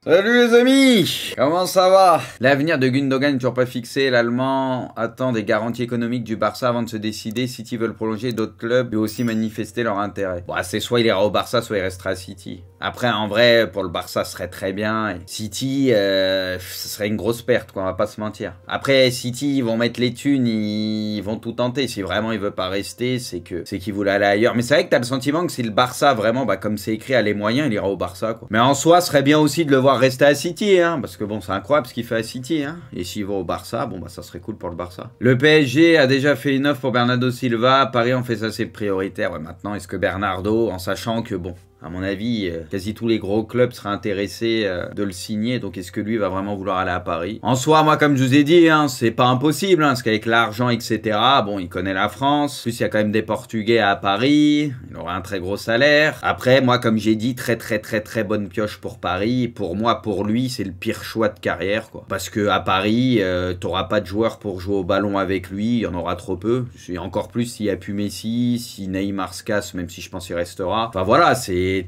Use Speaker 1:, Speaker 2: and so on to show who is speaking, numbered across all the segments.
Speaker 1: Salut les amis, comment ça va? L'avenir de Gundogan n'est toujours pas fixé. L'Allemand attend des garanties économiques du Barça avant de se décider. City veulent prolonger, d'autres clubs veulent aussi manifester leur intérêt. Bon, c'est soit il ira au Barça, soit il restera à City. Après, en vrai, pour le Barça, ce serait très bien. Et City, ce serait une grosse perte, quoi, on va pas se mentir. Après, City, ils vont mettre les thunes, ils vont tout tenter. Si vraiment il veut pas rester, c'est qu'il voulait aller ailleurs. Mais c'est vrai que t'as le sentiment que si le Barça, vraiment, comme c'est écrit, a les moyens, il ira au Barça, quoi. Mais en soi, ce serait bien aussi de le voir rester à City, hein, parce que bon, c'est incroyable ce qu'il fait à City, hein. Et s'il va au Barça, bon, ça serait cool pour le Barça. Le PSG a déjà fait une offre pour Bernardo Silva. Paris en fait ça, c'est prioritaire. Ouais, maintenant, est-ce que Bernardo, en sachant que bon, à mon avis, quasi tous les gros clubs seraient intéressés de le signer. Donc, est-ce que lui va vraiment vouloir aller à Paris? En soi, moi, comme je vous ai dit, hein, c'est pas impossible. Hein, parce qu'avec l'argent, etc., bon, il connaît la France. En plus, il y a quand même des Portugais à Paris. Il aura un très gros salaire. Après, moi, comme j'ai dit, très bonne pioche pour Paris. Pour moi, pour lui, c'est le pire choix de carrière, quoi. Parce que à Paris, t'auras pas de joueurs pour jouer au ballon avec lui. Il y en aura trop peu. Et encore plus s'il n'y a plus Messi, si Neymar se casse, même si je pense qu'il restera. Enfin, voilà,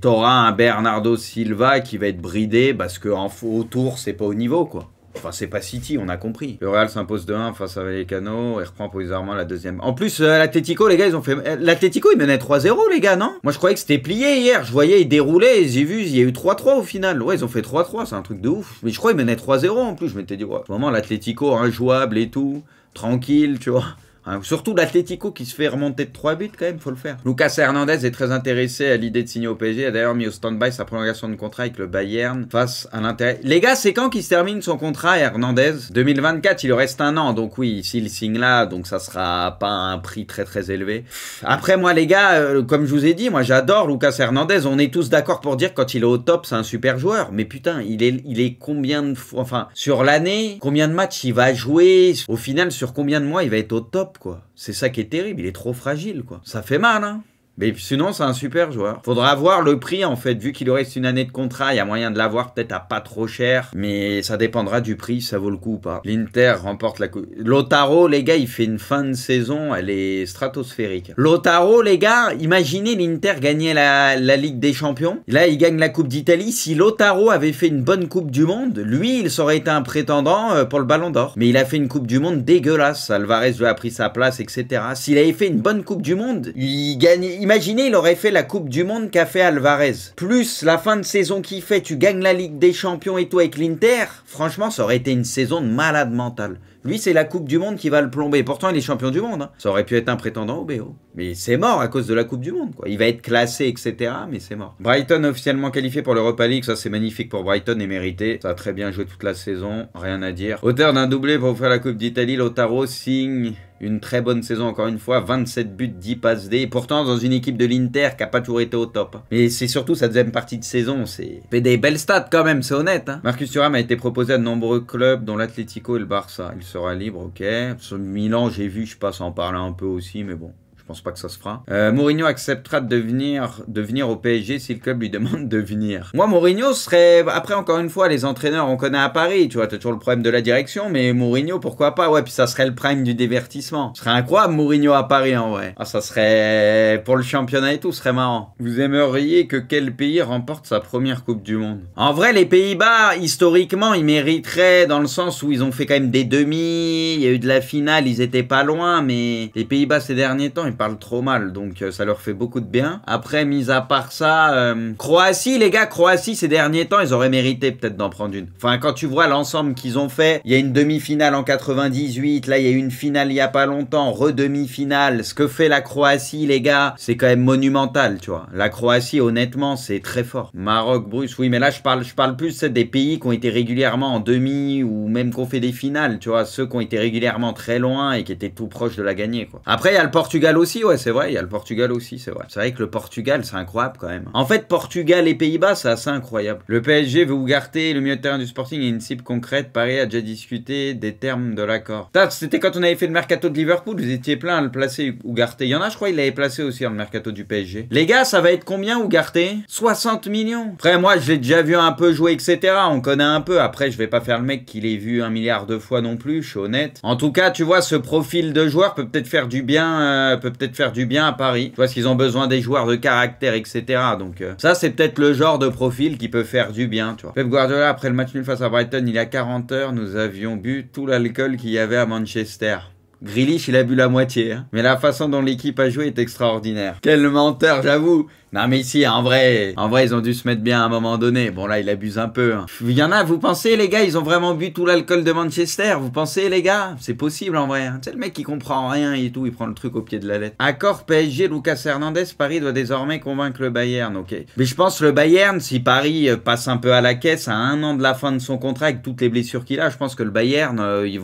Speaker 1: t'auras un Bernardo Silva qui va être bridé parce que autour, c'est pas au niveau, quoi. Enfin, c'est pas City, on a compris. Le Real s'impose 2-1 face à Vallecano et reprend provisoirement la deuxième. En plus, l'Atlético, les gars, ils ont fait... L'Atlético, ils menaient 3-0, les gars, non? Moi, je croyais que c'était plié hier. Je voyais, ils déroulaient, j'ai vu, il y a eu 3-3 au final. Ouais, ils ont fait 3-3, c'est un truc de ouf. Mais je crois qu'ils menaient 3-0 en plus. Je m'étais dit, ouais, à ce moment, l'Atlético, injouable et tout, tranquille, tu vois. Hein, surtout l'Atlético qui se fait remonter de 3 buts quand même, faut le faire. Lucas Hernandez est très intéressé à l'idée de signer au PSG. Il a d'ailleurs mis au stand-by sa prolongation de contrat avec le Bayern face à l'intérêt. Les gars, c'est quand qu'il se termine son contrat, Hernandez? 2024, il lui reste un an. Donc oui, s'il signe là, donc ça sera pas un prix très élevé. Après, moi les gars, comme je vous ai dit, moi j'adore Lucas Hernandez. On est tous d'accord pour dire que quand il est au top, c'est un super joueur. Mais putain, il est combien de fois, enfin, sur l'année, combien de matchs il va jouer? Au final, sur combien de mois il va être au top, quoi. C'est ça qui est terrible, il est trop fragile, quoi. Ça fait mal, hein. Mais sinon, c'est un super joueur. Faudra voir le prix, en fait. Vu qu'il lui reste une année de contrat, il y a moyen de l'avoir peut-être à pas trop cher. Mais ça dépendra du prix, ça vaut le coup ou pas. L'Inter remporte la coupe. Lautaro, les gars, il fait une fin de saison, elle est stratosphérique. Lautaro, les gars, imaginez l'Inter gagner la Ligue des Champions. Là, il gagne la Coupe d'Italie. Si Lautaro avait fait une bonne Coupe du Monde, lui, il aurait été un prétendant pour le Ballon d'Or. Mais il a fait une Coupe du Monde dégueulasse. Alvarez lui a pris sa place, etc. S'il avait fait une bonne Coupe du Monde, il gagne... Imaginez, il aurait fait la Coupe du Monde qu'a fait Alvarez. Plus la fin de saison qu'il fait, tu gagnes la Ligue des Champions et tout avec l'Inter. Franchement, ça aurait été une saison de malade mental. Lui, c'est la Coupe du Monde qui va le plomber. Pourtant, il est champion du monde. Hein. Ça aurait pu être un prétendant au BO. Mais c'est mort à cause de la Coupe du Monde, quoi. Il va être classé, etc. Mais c'est mort. Brighton officiellement qualifié pour l'Europa League. Ça, c'est magnifique pour Brighton et mérité. Ça a très bien joué toute la saison. Rien à dire. Auteur d'un doublé pour faire la Coupe d'Italie, Lautaro signe une très bonne saison, encore une fois. 27 buts, 10 passes D. Et pourtant, dans une équipe de l'Inter qui n'a pas toujours été au top. Mais c'est surtout sa deuxième partie de saison. C'est fait des belles stats quand même, c'est honnête. Hein. Marcus Thuram a été proposé à de nombreux clubs, dont l'Atlético et le Barça. Il sera libre, ok. Sur Milan, j'ai vu, je passe en parler un peu aussi, mais bon. Je pense pas que ça se fera. Mourinho acceptera de venir au PSG si le club lui demande de venir. Moi, Mourinho serait... Après, encore une fois, les entraîneurs, on connaît à Paris. Tu vois, t'as toujours le problème de la direction. Mais Mourinho, pourquoi pas? Ouais, puis ça serait le prime du divertissement. Ce serait incroyable, Mourinho à Paris, en vrai. Ah, ça serait... Pour le championnat et tout, ce serait marrant. Vous aimeriez que quel pays remporte sa première Coupe du Monde? En vrai, les Pays-Bas, historiquement, ils mériteraient dans le sens où ils ont fait quand même des demi. Il y a eu de la finale, ils étaient pas loin. Mais les Pays-Bas, ces derniers temps, ils parlent trop mal, donc ça leur fait beaucoup de bien. Après, mis à part ça, Croatie, les gars, Croatie, ces derniers temps, ils auraient mérité peut-être d'en prendre une. Enfin, quand tu vois l'ensemble qu'ils ont fait, il y a une demi-finale en 98, là, il y a eu une finale il y a pas longtemps, redemi-finale. Ce que fait la Croatie, les gars, c'est quand même monumental, tu vois. La Croatie, honnêtement, c'est très fort. Maroc, Bruce, oui, mais là, je parle plus des pays qui ont été régulièrement en demi ou même qui ont fait des finales, tu vois. Ceux qui ont été régulièrement très loin et qui étaient tout proches de la gagner, quoi. Après, il y a le Portugal aussi, ouais, c'est vrai, il y a le Portugal aussi, c'est vrai. C'est vrai que le Portugal, c'est incroyable quand même. En fait, Portugal et Pays-Bas, c'est assez incroyable. Le PSG veut Ugarte, le milieu de terrain du Sporting, et une cible concrète. Paris a déjà discuté des termes de l'accord. C'était quand on avait fait le mercato de Liverpool, vous étiez plein à le placer, Ugarte. Il y en a, je crois, il l'avait placé aussi dans le mercato du PSG. Les gars, ça va être combien, Ugarte? 60 millions. Après, moi, je l'ai déjà vu un peu jouer, etc. On connaît un peu. Après, je vais pas faire le mec qui l'ait vu 1 milliard de fois non plus, je suis honnête. En tout cas, tu vois, ce profil de joueur peut peut-être faire du bien, peut peut peut-être faire du bien à Paris. Tu vois, parce qu'ils ont besoin des joueurs de caractère, etc. Donc ça, c'est peut-être le genre de profil qui peut faire du bien, tu vois. Pep Guardiola, après le match nul face à Brighton, il y a 40 heures, nous avions bu tout l'alcool qu'il y avait à Manchester. Grealish, il a bu la moitié, hein. Mais la façon dont l'équipe a joué est extraordinaire. Quel menteur, j'avoue. Non mais ici, en vrai, ils ont dû se mettre bien à un moment donné. Bon là, il abuse un peu, hein. Il y en a, vous pensez les gars, ils ont vraiment bu tout l'alcool de Manchester? Vous pensez les gars? C'est possible en vrai, hein. C'est le mec qui comprend rien et tout, il prend le truc au pied de la lettre. Accord PSG, Lucas Hernandez, Paris doit désormais convaincre le Bayern, ok. Mais je pense le Bayern, si Paris passe un peu à la caisse à 1 an de la fin de son contrat avec toutes les blessures qu'il a, je pense que le Bayern, ils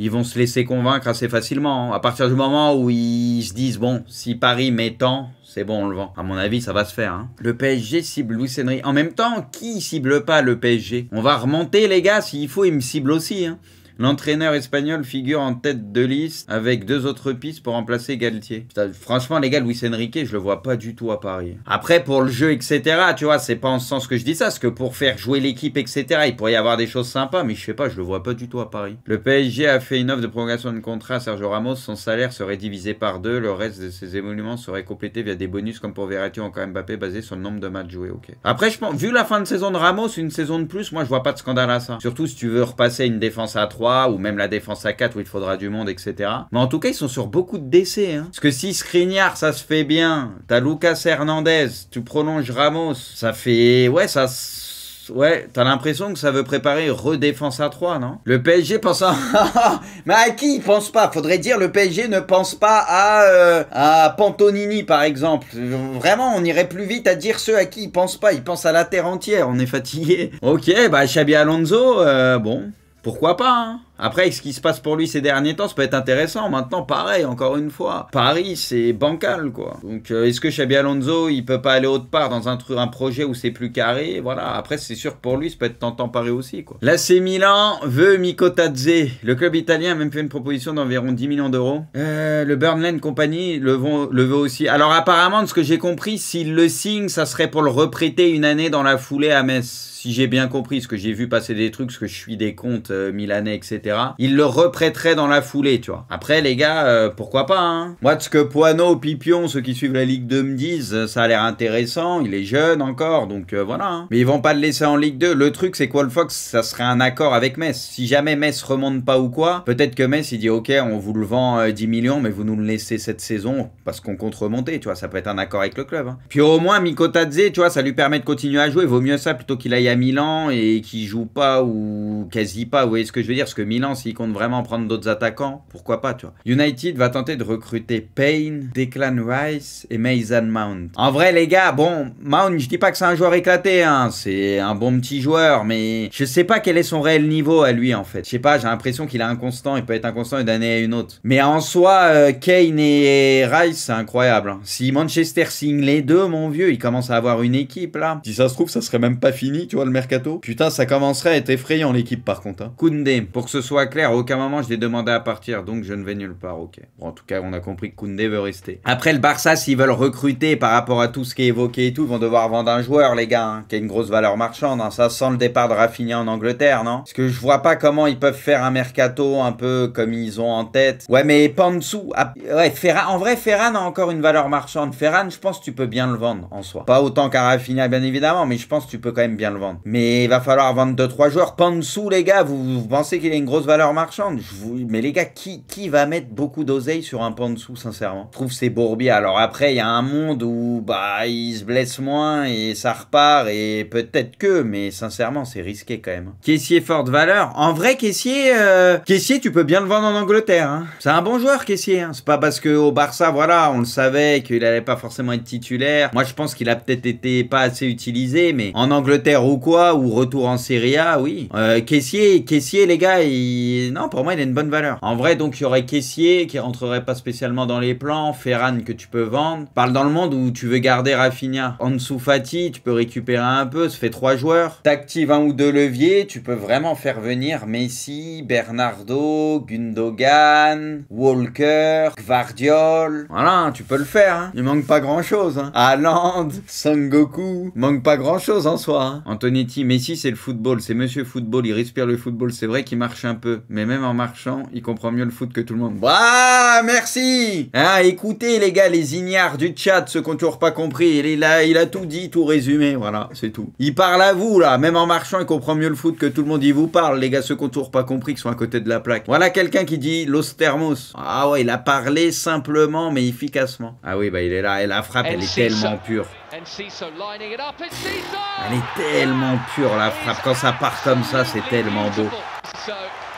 Speaker 1: vont se laisser convaincre assez facilement, hein. À partir du moment où ils se disent, bon, si Paris met tant, c'est bon, on le vend. À mon avis, ça va se faire, hein. Le PSG cible Luis Enrique. En même temps, qui cible pas le PSG? On va remonter, les gars. S'il faut, il me cible aussi, hein. L'entraîneur espagnol figure en tête de liste avec 2 autres pistes pour remplacer Galtier. Putain, franchement, les gars, Luis Enrique, je le vois pas du tout à Paris. Après, pour le jeu, etc., tu vois, c'est pas en ce sens que je dis ça, parce que pour faire jouer l'équipe, etc., il pourrait y avoir des choses sympas, mais je sais pas, je le vois pas du tout à Paris. Le PSG a fait une offre de prolongation de contrat à Sergio Ramos, son salaire serait divisé par 2, le reste de ses émoluments serait complété via des bonus comme pour Verratti ou encore Mbappé, basé sur le nombre de matchs joués, ok. Après, je pense, vu la fin de saison de Ramos, une saison de plus, moi, je vois pas de scandale à ça. Surtout si tu veux repasser une défense à 3, ou même la défense à 4 où il faudra du monde, etc. Mais en tout cas, ils sont sur beaucoup de décès, hein. Parce que si Skriniar, ça se fait bien, t'as Lucas Hernandez, tu prolonges Ramos, ça fait... Ouais, ça... Ouais, t'as l'impression que ça veut préparer redéfense à 3, non? Le PSG pense à... Mais à qui il pense pas? Faudrait dire le PSG ne pense pas à Pantonini, par exemple. Vraiment, on irait plus vite à dire ceux à qui il pense pas. Il pense à la terre entière, on est fatigué. Ok, bah Xabi Alonso, bon... Pourquoi pas, hein? Après, avec ce qui se passe pour lui ces derniers temps, ça peut être intéressant. Maintenant, pareil, encore une fois. Paris, c'est bancal, quoi. Donc, est-ce que Xabi Alonso, il peut pas aller autre part dans un projet où c'est plus carré? Voilà. Après, c'est sûr que pour lui, ça peut être tentant Paris aussi, quoi. L'AC Milan veut Mikotadze. Le club italien a même fait une proposition d'environ 10 millions d'euros. Le Burnley Company le veut aussi. Alors, apparemment, de ce que j'ai compris, s'il le signe, ça serait pour le reprêter une année dans la foulée à Metz. Si j'ai bien compris, ce que j'ai vu passer des trucs, ce que je suis des comptes milanais, etc. Il le reprêterait dans la foulée, tu vois. Après, les gars, pourquoi pas, hein. Moi, de ce que Poineau, Pipion, ceux qui suivent la Ligue 2 me disent, ça a l'air intéressant. Il est jeune encore, donc voilà, hein. Mais ils vont pas le laisser en Ligue 2. Le truc, c'est qu'Wolf Fox, ça serait un accord avec Metz. Si jamais Metz remonte pas ou quoi, peut-être que Metz, il dit, ok, on vous le vend 10 millions, mais vous nous le laissez cette saison parce qu'on compte remonter, tu vois. Ça peut être un accord avec le club, hein. Puis au moins, Mikotadze, tu vois, ça lui permet de continuer à jouer. Vaut mieux ça plutôt qu'il aille à Milan et qu'il joue pas ou quasi pas. Vous voyez ce que je veux dire? Parce que Milan, s'il compte vraiment prendre d'autres attaquants, pourquoi pas, tu vois. United va tenter de recruter Payne, Declan Rice et Mason Mount. En vrai, les gars, bon, Mount, je dis pas que c'est un joueur éclaté, hein. C'est un bon petit joueur, mais je sais pas quel est son réel niveau à lui, en fait. Je sais pas, j'ai l'impression qu'il est inconstant. Il peut être inconstant d'une année à une autre. Mais en soi, Kane et Rice, c'est incroyable, hein. Si Manchester signe les deux, mon vieux, il commence à avoir une équipe, là. Si ça se trouve, ça serait même pas fini, tu vois, le mercato. Putain, ça commencerait à être effrayant, l'équipe, par contre, hein. Koundé, pour que ce soit clair, à aucun moment je l'ai demandé à partir, donc je ne vais nulle part, ok. Bon, en tout cas, on a compris que Koundé veut rester. Après, le Barça, s'ils veulent recruter par rapport à tout ce qui est évoqué et tout, ils vont devoir vendre un joueur, les gars, hein, qui a une grosse valeur marchande, hein. Ça sent le départ de Rafinha en Angleterre, non? Parce que je vois pas comment ils peuvent faire un mercato un peu comme ils ont en tête. Ouais, mais pas en dessous. Ah, ouais, Ferran, en vrai, Ferran a encore une valeur marchande. Ferran, je pense que tu peux bien le vendre, en soi. Pas autant qu'à Rafinha, bien évidemment, mais je pense que tu peux quand même bien le vendre. Mais il va falloir vendre 2-3 joueurs. Pas en dessous, les gars, vous pensez qu'il a une grosse valeur marchande? Mais les gars, qui va mettre beaucoup d'oseille sur un pan dessous, sincèrement? Je trouve c'est bourbier. Alors après, il y a un monde où bah il se blesse moins et ça repart et peut-être que, mais sincèrement, c'est risqué quand même. Kessié forte valeur. En vrai, Kessié, tu peux bien le vendre en Angleterre, hein. C'est un bon joueur, Kessié, hein. C'est pas parce que au Barça, voilà, on le savait qu'il allait pas forcément être titulaire. Moi, je pense qu'il a peut-être été pas assez utilisé, mais en Angleterre ou quoi, ou retour en Serie A, oui. Kessié, les gars, non, pour moi, il a une bonne valeur. En vrai, donc, il y aurait Kessié qui rentrerait pas spécialement dans les plans. Ferran que tu peux vendre. Parle dans le monde où tu veux garder Rafinha. Ansu Fati, tu peux récupérer un peu. Ça fait 3 joueurs. T'actives 1 ou 2 leviers. Tu peux vraiment faire venir Messi, Bernardo, Gundogan, Walker, Gvardiol. Voilà, tu peux le faire, hein. Il manque pas grand chose, hein. Haaland, Son Goku. Manque pas grand chose en soi, hein. Antonetti, Messi, c'est le football. C'est monsieur football. Il respire le football. C'est vrai qu'il marche un peu. Mais même en marchant, il comprend mieux le foot que tout le monde. Ah, merci. Ah, écoutez les gars, les ignares du chat, ceux qui n'ont toujours pas compris. Il a tout dit, tout résumé. Voilà, c'est tout. Il parle à vous, là. Même en marchant, il comprend mieux le foot que tout le monde. Il vous parle, les gars, ceux qui n'ont toujours pas compris, qui sont à côté de la plaque. Voilà quelqu'un qui dit Los Thermos. Ah ouais, il a parlé simplement, mais efficacement. Ah oui, bah il est là. Et la frappe, elle est tellement pure. Elle est tellement pure, la frappe. Quand ça part comme ça, c'est tellement beau.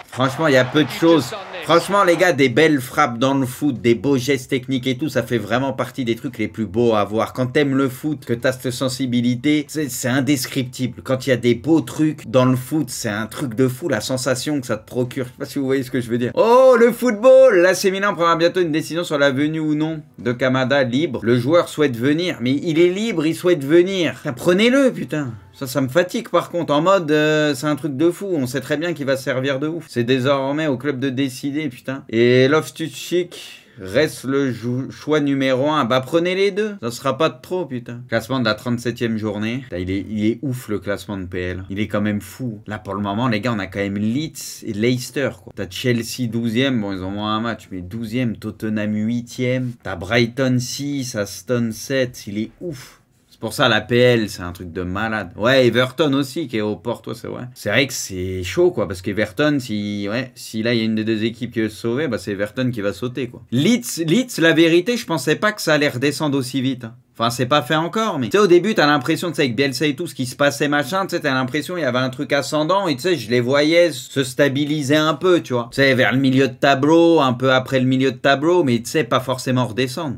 Speaker 1: Franchement, il y a peu de choses. Franchement, les gars, des belles frappes dans le foot, des beaux gestes techniques et tout, ça fait vraiment partie des trucs les plus beaux à voir. Quand t'aimes le foot, que t'as cette sensibilité, c'est indescriptible. Quand il y a des beaux trucs dans le foot, c'est un truc de fou, la sensation que ça te procure. Je sais pas si vous voyez ce que je veux dire. Oh, le football! L'AC Milan prendra bientôt une décision sur la venue ou non de Kamada libre. Le joueur souhaite venir, mais il est libre, il souhaite venir. Prenez-le, putain. Ça me fatigue par contre. En mode, c'est un truc de fou. On sait très bien qu'il va servir de ouf. C'est désormais au club de décider, putain. Et Loftus-Cheek reste le choix numéro 1. Bah prenez les deux. Ça sera pas de trop, putain. Classement de la 37e journée. Il est ouf le classement de PL. Il est quand même fou. Là pour le moment, les gars, on a quand même Leeds et Leicester, quoi. T'as Chelsea 12e. Bon, ils ont moins un match, mais 12e. Tottenham 8e. T'as Brighton 6, Aston 7. Il est ouf. Pour ça, la PL, c'est un truc de malade. Ouais, Everton aussi, qui est au port, toi, c'est vrai. C'est vrai que c'est chaud, quoi, parce qu'Everton, si là, il y a une des deux équipes qui veut se sauver, bah, c'est Everton qui va sauter, quoi. Leeds, la vérité, je pensais pas que ça allait redescendre aussi vite. Hein. Enfin, c'est pas fait encore, mais tu sais, au début, t'as l'impression, tu sais, avec Bielsa et tout, ce qui se passait, machin, tu sais, t'as l'impression il y avait un truc ascendant, et tu sais, je les voyais se stabiliser un peu, tu vois. Tu sais, vers le milieu de tableau, un peu après le milieu de tableau, mais tu sais, pas forcément redescendre.